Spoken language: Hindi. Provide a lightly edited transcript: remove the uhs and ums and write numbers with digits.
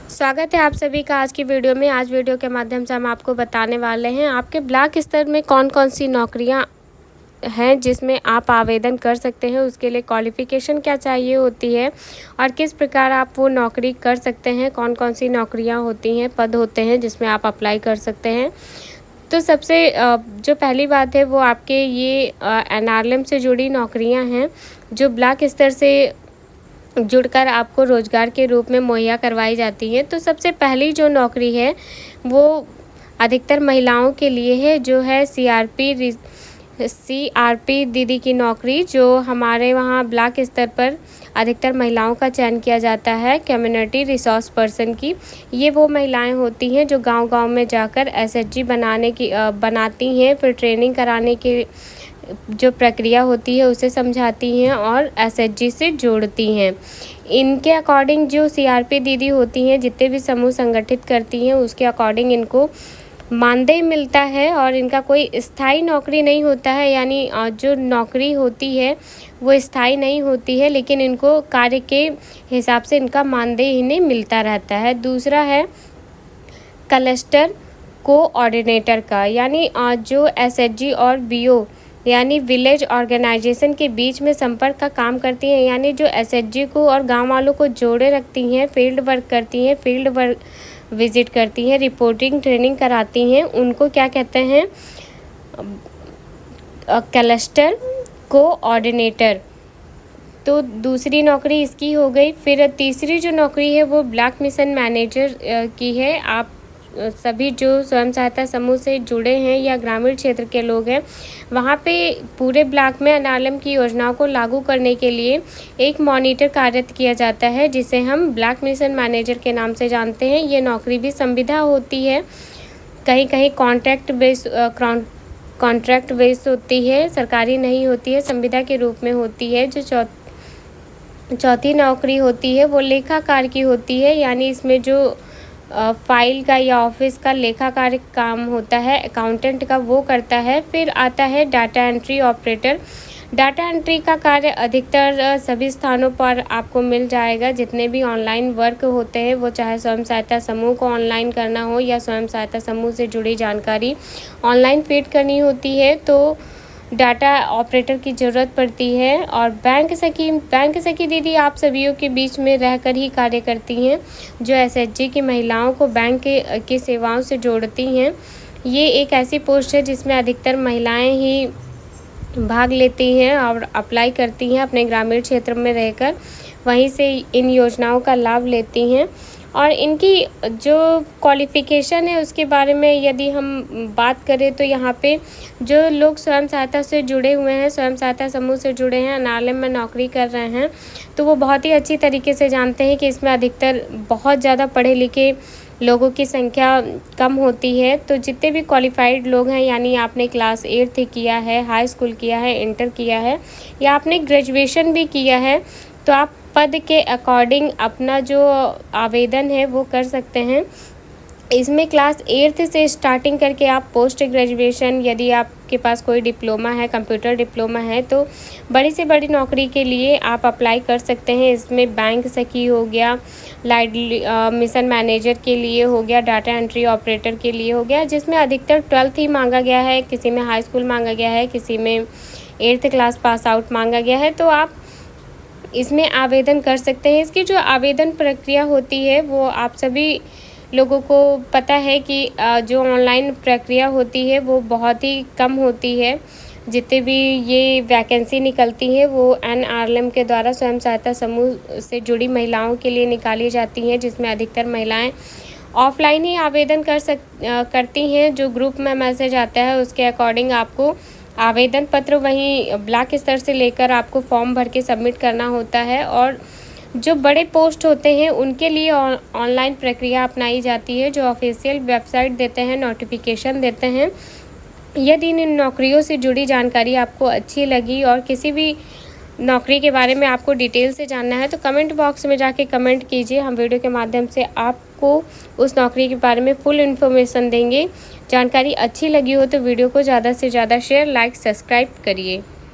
स्वागत है आप सभी का आज की वीडियो में। आज वीडियो के माध्यम से हम आपको बताने वाले हैं आपके ब्लॉक स्तर में कौन कौन सी नौकरियां हैं जिसमें आप आवेदन कर सकते हैं, उसके लिए क्वालिफ़िकेशन क्या चाहिए होती है और किस प्रकार आप वो नौकरी कर सकते हैं, कौन कौन सी नौकरियां होती हैं, पद होते हैं जिसमें आप अप्लाई कर सकते हैं। तो सबसे जो पहली बात है वो आपके ये एनआरएलएम से जुड़ी नौकरियां हैं जो ब्लॉक स्तर से जुड़कर आपको रोज़गार के रूप में मुहैया करवाई जाती है। तो सबसे पहली जो नौकरी है वो अधिकतर महिलाओं के लिए है, जो है सीआरपी दीदी की नौकरी, जो हमारे वहाँ ब्लॉक स्तर पर अधिकतर महिलाओं का चयन किया जाता है, कम्युनिटी रिसोर्स पर्सन की। ये वो महिलाएं होती हैं जो गांव-गांव में जाकर एसएचजी बनाती हैं, फिर ट्रेनिंग कराने की जो प्रक्रिया होती है उसे समझाती हैं और एसएचजी से जोड़ती हैं। इनके अकॉर्डिंग जो सीआरपी दीदी होती हैं, जितने भी समूह संगठित करती हैं उसके अकॉर्डिंग इनको मानदेय मिलता है और इनका कोई स्थायी नौकरी नहीं होता है, यानी जो नौकरी होती है वो स्थायी नहीं होती है, लेकिन इनको कार्य के हिसाब से इनका मानदेय इन्हें मिलता रहता है। दूसरा है क्लस्टर कोऑर्डिनेटर का, यानी जो एसएचजी और बीओ यानी विलेज ऑर्गेनाइजेशन के बीच में संपर्क का काम करती हैं, यानी जो एसएचजी को और गांव वालों को जोड़े रखती हैं, फील्ड वर्क करती हैं, फील्ड वर्क विजिट करती हैं, रिपोर्टिंग ट्रेनिंग कराती हैं, उनको क्या कहते हैं, क्लस्टर कोऑर्डिनेटर। तो दूसरी नौकरी इसकी हो गई। फिर तीसरी जो नौकरी है वो ब्लॉक मिशन मैनेजर की है। आप सभी जो स्वयं सहायता समूह से जुड़े हैं या ग्रामीण क्षेत्र के लोग हैं, वहाँ पे पूरे ब्लॉक में एनआरएलएम की योजनाओं को लागू करने के लिए एक मॉनिटर कार्यरत किया जाता है, जिसे हम ब्लॉक मिशन मैनेजर के नाम से जानते हैं। ये नौकरी भी संविदा होती है, कहीं कहीं कॉन्ट्रैक्ट बेस होती है, सरकारी नहीं होती है, संविदा के रूप में होती है। जो चौथी नौकरी होती है वो लेखाकार की होती है, यानी इसमें जो फाइल का या ऑफिस का लेखा कार्य काम होता है, अकाउंटेंट का, वो करता है। फिर आता है data entry operator. Data entry का कार्य अधिकतर सभी स्थानों पर आपको मिल जाएगा। जितने भी ऑनलाइन वर्क होते हैं, वो चाहे स्वयं सहायता समूह को ऑनलाइन करना हो या स्वयं सहायता समूह से जुड़ी जानकारी ऑनलाइन फीड करनी होती है, तो डाटा ऑपरेटर की ज़रूरत पड़ती है। और बैंक सखी दीदी आप सभी के बीच में रहकर ही कार्य करती हैं, जो एसएचजी की महिलाओं को बैंक की सेवाओं से जोड़ती हैं। ये एक ऐसी पोस्ट है जिसमें अधिकतर महिलाएं ही भाग लेती हैं और अप्लाई करती हैं अपने ग्रामीण क्षेत्र में रहकर, वहीं से इन योजनाओं का लाभ लेती हैं। और इनकी जो क्वालिफ़िकेशन है उसके बारे में यदि हम बात करें तो यहाँ पे जो लोग स्वयं सहायता से जुड़े हुए हैं, स्वयं सहायता समूह से जुड़े हैं, एनआरएलएम में नौकरी कर रहे हैं, तो वो बहुत ही अच्छी तरीके से जानते हैं कि इसमें अधिकतर बहुत ज़्यादा पढ़े लिखे लोगों की संख्या कम होती है। तो जितने भी क्वालिफाइड लोग हैं, यानी आपने क्लास 8 किया है, हाई स्कूल किया है, इंटर किया है या आपने ग्रेजुएशन भी किया है, तो आप पद के अकॉर्डिंग अपना जो आवेदन है वो कर सकते हैं। इसमें क्लास 8 से स्टार्टिंग करके आप पोस्ट ग्रेजुएशन, यदि आपके पास कोई डिप्लोमा है, कंप्यूटर डिप्लोमा है, तो बड़ी से बड़ी नौकरी के लिए आप अप्लाई कर सकते हैं। इसमें बैंक सखी हो गया, मिशन मैनेजर के लिए हो गया, डाटा एंट्री ऑपरेटर के लिए हो गया, जिसमें अधिकतर 12th ही मांगा गया है, किसी में हाई स्कूल मांगा गया है, किसी में 8th क्लास पास आउट मांगा गया है, तो आप इसमें आवेदन कर सकते हैं। इसकी जो आवेदन प्रक्रिया होती है वो आप सभी लोगों को पता है कि जो ऑनलाइन प्रक्रिया होती है वो बहुत ही कम होती है। जितने भी ये वैकेंसी निकलती हैं वो एनआरएलएम के द्वारा स्वयं सहायता समूह से जुड़ी महिलाओं के लिए निकाली जाती हैं, जिसमें अधिकतर महिलाएं ऑफलाइन ही आवेदन करती हैं। जो ग्रुप में मैसेज आता है उसके अकॉर्डिंग आपको आवेदन पत्र वहीं ब्लॉक स्तर से लेकर आपको फॉर्म भर के सबमिट करना होता है। और जो बड़े पोस्ट होते हैं उनके लिए ऑनलाइन प्रक्रिया अपनाई जाती है, जो ऑफिशियल वेबसाइट देते हैं, नोटिफिकेशन देते हैं। यदि इन नौकरियों से जुड़ी जानकारी आपको अच्छी लगी और किसी भी नौकरी के बारे में आपको डिटेल से जानना है, तो कमेंट बॉक्स में जाके कमेंट कीजिए। हम वीडियो के माध्यम से आपको उस नौकरी के बारे में फुल इन्फॉर्मेशन देंगे। जानकारी अच्छी लगी हो तो वीडियो को ज़्यादा से ज़्यादा शेयर, लाइक, सब्सक्राइब करिए।